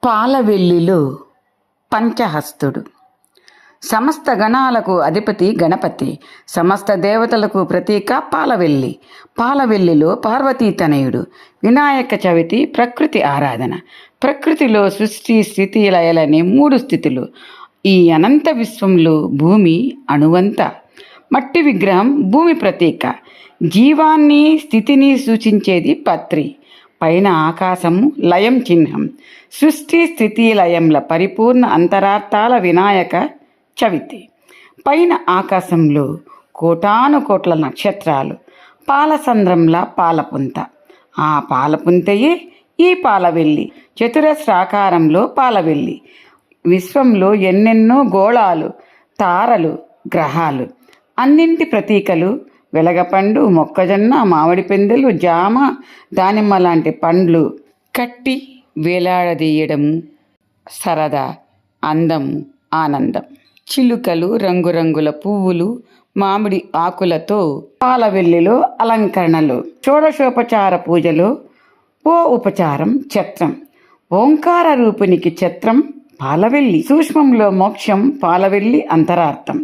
పాలవెల్లిలో పంచహస్తుడు. సమస్త గణాలకు అధిపతి గణపతి, సమస్త దేవతలకు ప్రతీక పాలవెల్లి. పాలవెల్లిలో పార్వతీ తనయుడు. వినాయక చవితి ప్రకృతి ఆరాధన. ప్రకృతిలో సృష్టి స్థితి లయలనే 3 స్థితులు. ఈ అనంత విశ్వంలో భూమి అణువంత. మట్టి విగ్రహం భూమి ప్రతీక. జీవాన్ని స్థితిని సూచించేది పత్రి. పైన ఆకాశము లయం చిహ్నం. సృష్టి స్థితి లయంల పరిపూర్ణ అంతరార్థాల వినాయక చవితి. పైన ఆకాశంలో కోటాను కోట్ల నక్షత్రాలు, పాలసంద్రంలా పాలపుంత. ఆ పాలపుంతయే ఈ పాలవెల్లి. చతురస్రాకారంలో పాలవెల్లి. విశ్వంలో ఎన్నెన్నో గోళాలు, తారలు, గ్రహాలు. అన్నింటి ప్రతీకలు వెలగపండు, మొక్కజొన్న, మామిడి పెందెలు, జామ, దానిమ్మ లాంటి పండ్లు కట్టి వేలాడదీయడము సరదా, అందము, ఆనందం. చిలుకలు, రంగురంగుల పువ్వులు, మామిడి ఆకులతో పాలవెల్లిలో అలంకరణలు. షోడశోపచార పూజలో ఓ ఉపచారం ఛత్రం. ఓంకార రూపునికి ఛత్రం పాలవెల్లి. సూక్ష్మంలో మోక్షం పాలవెల్లి అంతరార్థం.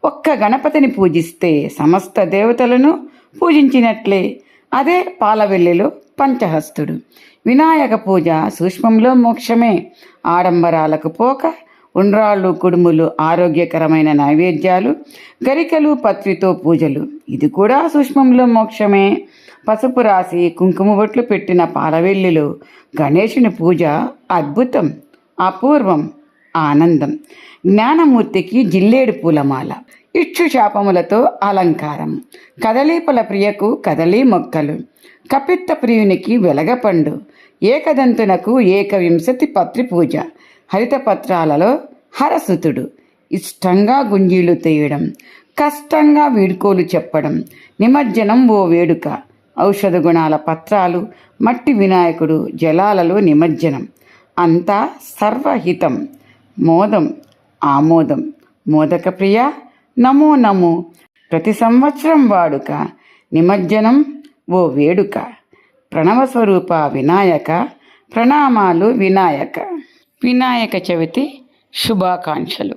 ఒక్క గణపతిని పూజిస్తే సమస్త దేవతలను పూజించినట్లే. అదే పాలవెల్లిలో పంచహస్తుడు. వినాయక పూజ సూక్ష్మంలో మోక్షమే. ఆడంబరాలకు పోక ఉండ్రాళ్ళు, కుడుములు, ఆరోగ్యకరమైన నైవేద్యాలు, గరికలు, పత్రితో పూజలు. ఇది కూడా సూక్ష్మంలో మోక్షమే. పసుపు రాసి కుంకుమ బొట్లు పెట్టిన పాలవెల్లిలో గణేశుని పూజ అద్భుతం, అపూర్వం, ఆనందం. జ్ఞానమూర్తికి జిల్లేడు పూలమాల. ఇచ్చు శాపములతో అలంకారం. కదలీపల ప్రియకు కదలీ మొక్కలు. కపిత్త ప్రియునికి వెలగపండు. ఏకదంతునకు ఏకవింశతి పత్రి పూజ. హరిత పత్రాలలో హరసుతుడు. ఇష్టంగా గుంజీలు తీయడం, కష్టంగా వీడ్కోలు చెప్పడం. నిమజ్జనం ఓ వేడుక. ఔషధ గుణాల పత్రాలు, మట్టి వినాయకుడు, జలాలలో నిమజ్జనం. అంతా సర్వహితం. మోదం, ఆమోదం. మోదక ప్రియ నమో నమో. ప్రతి సంవత్సరం వాడుక. నిమజ్జనం ఓ వేడుక. ప్రణవస్వరూప వినాయక. ప్రణామాలు వినాయక. వినాయక చవితి శుభాకాంక్షలు.